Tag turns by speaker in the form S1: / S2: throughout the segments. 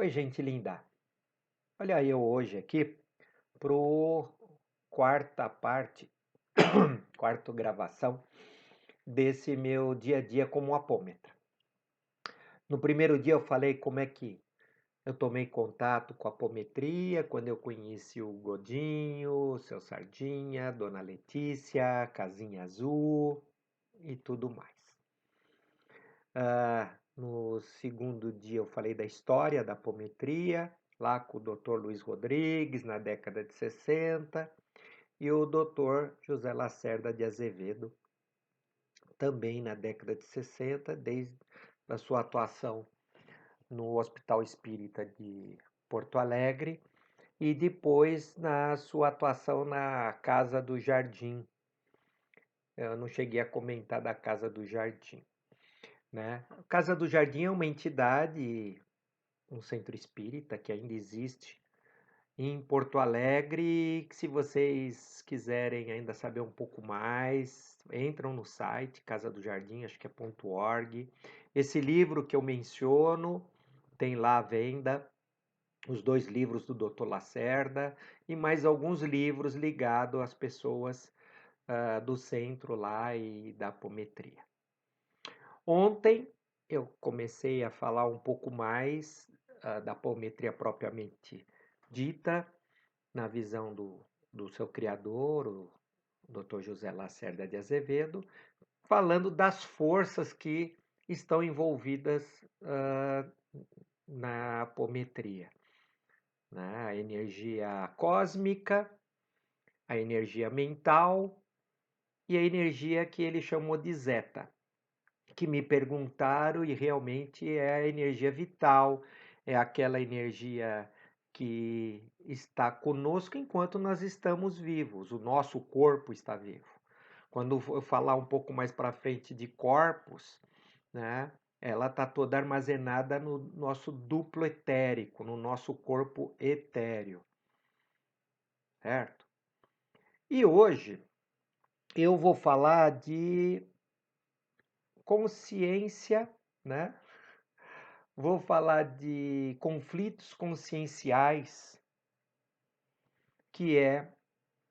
S1: Oi, gente linda. Olha eu hoje aqui pro quarta parte, quarta gravação desse meu dia a dia como apômetra. No primeiro dia eu falei como é que eu tomei contato com a apometria, quando eu conheci o Godinho, o seu Sardinha, Dona Letícia, Casinha Azul e tudo mais. No segundo dia eu falei da história da apometria, lá com o Dr. Luiz Rodrigues, na década de 60, e o Dr. José Lacerda de Azevedo, também na década de 60, desde a sua atuação no Hospital Espírita de Porto Alegre e depois na sua atuação na Casa do Jardim. Eu não cheguei a comentar da Casa do Jardim, né? A Casa do Jardim é uma entidade, um centro espírita que ainda existe em Porto Alegre, que se vocês quiserem ainda saber um pouco mais, entram no site Casa do Jardim, acho que é .org. Esse livro que eu menciono tem lá à venda, os 2 livros do Dr. Lacerda e mais alguns livros ligados às pessoas do centro lá e da apometria. Ontem eu comecei a falar um pouco mais da apometria propriamente dita, na visão do seu criador, o Dr. José Lacerda de Azevedo, falando das forças que estão envolvidas na apometria, né? A energia cósmica, a energia mental e a energia que ele chamou de zeta, que me perguntaram e realmente é a energia vital, é aquela energia que está conosco enquanto nós estamos vivos, o nosso corpo está vivo. Quando eu falar um pouco mais para frente de corpos, né, ela está toda armazenada no nosso duplo etérico, no nosso corpo etéreo, certo? E hoje eu vou falar de consciência, né? Vou falar de conflitos conscienciais, que é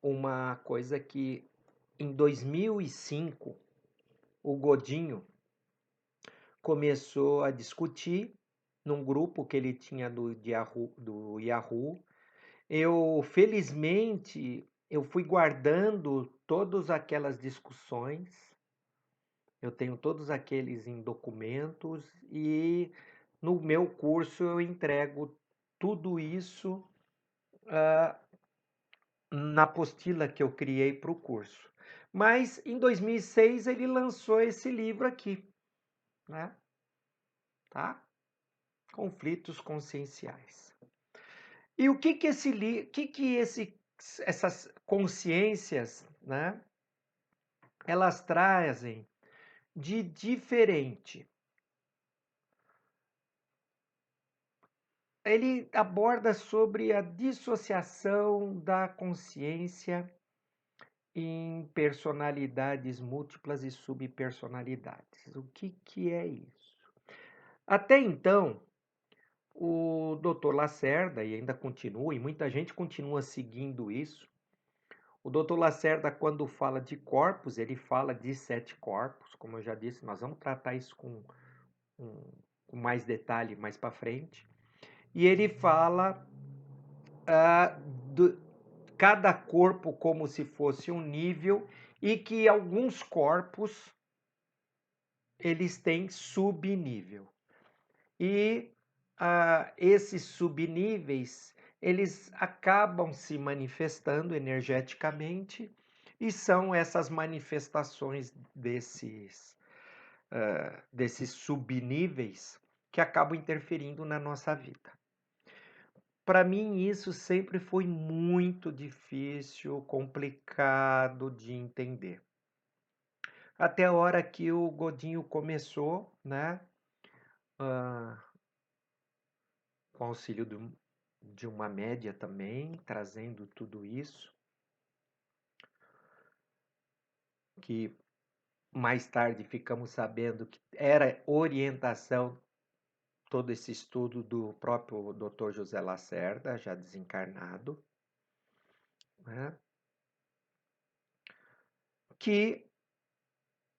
S1: uma coisa que em 2005 o Godinho começou a discutir num grupo que ele tinha do Yahoo. Eu, felizmente, eu fui guardando todas aquelas discussões, eu tenho todos aqueles em documentos e no meu curso eu entrego tudo isso ah, na apostila que eu criei para o curso. Mas em 2006 ele lançou esse livro aqui, né? Tá? Conflitos conscienciais. E o que que essas consciências, né? Elas trazem de diferente. Ele aborda sobre a dissociação da consciência em personalidades múltiplas e subpersonalidades. O que que é isso? Até então, o Dr. Lacerda, e ainda continua, e muita gente continua seguindo isso, o Dr. Lacerda, quando fala de corpos, ele fala de 7 corpos, como eu já disse, nós vamos tratar isso um- com mais detalhe mais para frente. E ele fala ah, do, cada corpo como se fosse um nível e que alguns corpos eles têm subnível. E esses subníveis eles acabam se manifestando energeticamente e são essas manifestações desses subníveis que acabam interferindo na nossa vida. Para mim, isso sempre foi muito difícil, complicado de entender. Até a hora que o Godinho começou, né, ah, com auxílio de uma média também, trazendo tudo isso, que mais tarde ficamos sabendo que era orientação todo esse estudo do próprio Dr. José Lacerda, já desencarnado, né? Que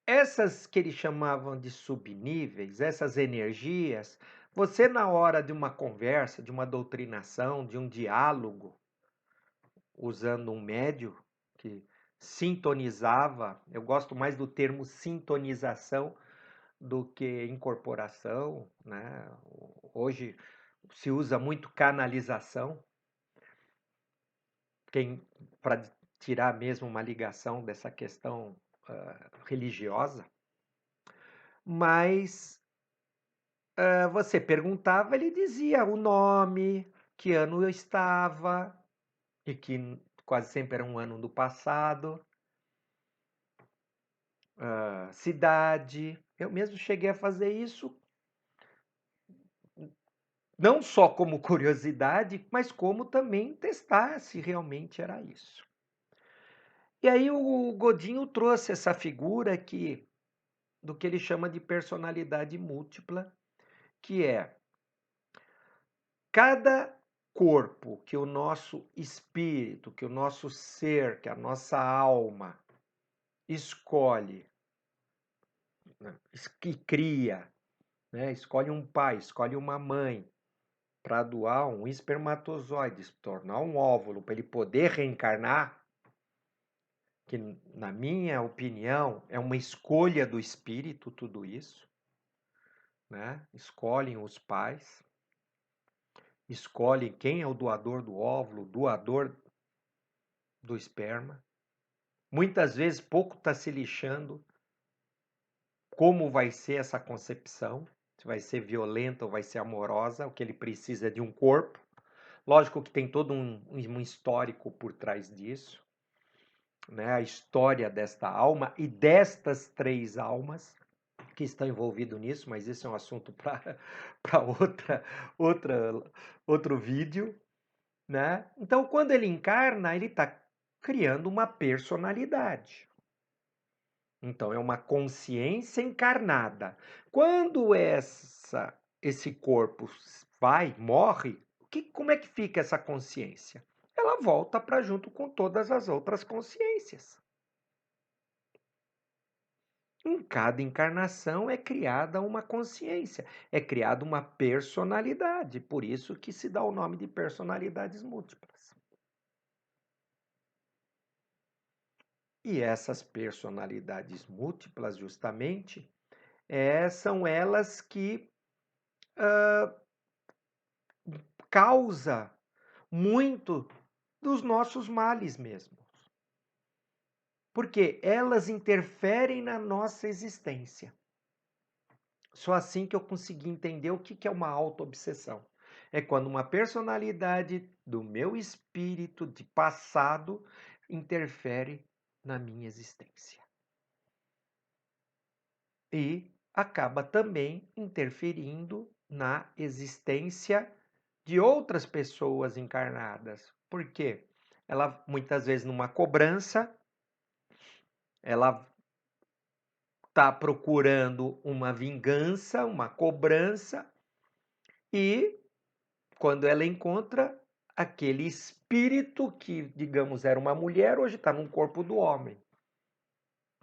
S1: essas que eles chamavam de subníveis, essas energias, você na hora de uma conversa, de uma doutrinação, de um diálogo, usando um médio que sintonizava, eu gosto mais do termo sintonização do que incorporação, né? Hoje se usa muito canalização, para tirar mesmo uma ligação dessa questão religiosa, mas você perguntava, ele dizia o nome, que ano eu estava, e que quase sempre era um ano do passado, cidade. Eu mesmo cheguei a fazer isso, não só como curiosidade, mas como também testar se realmente era isso. E aí o Godinho trouxe essa figura do que ele chama de personalidade múltipla, que é cada corpo que o nosso espírito, que o nosso ser, que a nossa alma escolhe, né, que cria, né, escolhe um pai, escolhe uma mãe para doar um espermatozoide, se tornar um óvulo, para ele poder reencarnar, que na minha opinião é uma escolha do espírito tudo isso, né? Escolhem os pais, escolhem quem é o doador do óvulo, o doador do esperma. Muitas vezes pouco está se lixando como vai ser essa concepção, se vai ser violenta ou vai ser amorosa, o que ele precisa é de um corpo. Lógico que tem todo um histórico por trás disso, né? A história desta alma e destas 3 almas que estão envolvidos nisso, mas isso é um assunto para outra, outro vídeo, né? Então, quando ele encarna, ele está criando uma personalidade. Então, é uma consciência encarnada. Quando esse corpo morre, como é que fica essa consciência? Ela volta para junto com todas as outras consciências. Em cada encarnação é criada uma consciência, é criada uma personalidade, por isso que se dá o nome de personalidades múltiplas. E essas personalidades múltiplas, justamente, são elas que causam muito dos nossos males mesmo. Porque elas interferem na nossa existência. Só assim que eu consegui entender o que é uma autoobsessão. É quando uma personalidade do meu espírito de passado interfere na minha existência. E acaba também interferindo na existência de outras pessoas encarnadas. Por quê? Ela, muitas vezes, numa cobrança, ela está procurando uma vingança, uma cobrança, e quando ela encontra aquele espírito que, digamos, era uma mulher, hoje está num corpo do homem.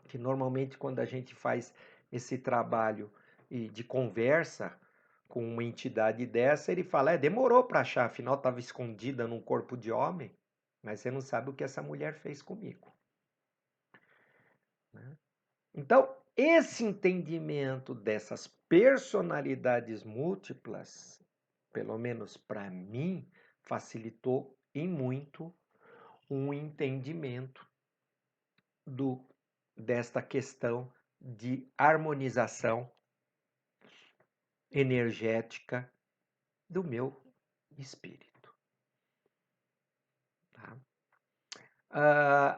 S1: Que normalmente quando a gente faz esse trabalho de conversa com uma entidade dessa, ele fala, demorou para achar, afinal estava escondida num corpo de homem, mas você não sabe o que essa mulher fez comigo. Né? Então, esse entendimento dessas personalidades múltiplas, pelo menos para mim, facilitou em muito um entendimento desta questão de harmonização energética do meu espírito. Tá?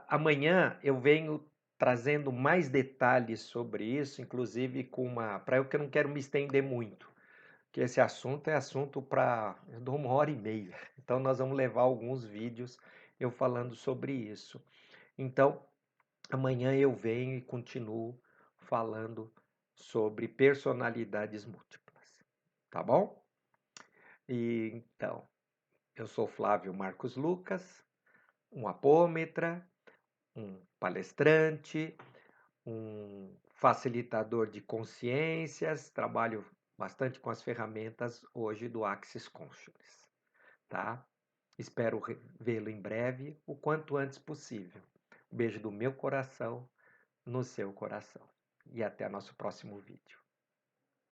S1: Amanhã eu venho trazendo mais detalhes sobre isso, inclusive para eu que eu não quero me estender muito, que esse assunto é assunto para eu dou 1h30. Então nós vamos levar alguns vídeos eu falando sobre isso. Então amanhã eu venho e continuo falando sobre personalidades múltiplas. tá bom? E então, eu sou Flávio Marcos Lucas, um apômetra, um palestrante, um facilitador de consciências, trabalho bastante com as ferramentas hoje do Axis Consciousness, tá? Espero vê-lo em breve, o quanto antes possível. Um beijo do meu coração no seu coração. E até nosso próximo vídeo.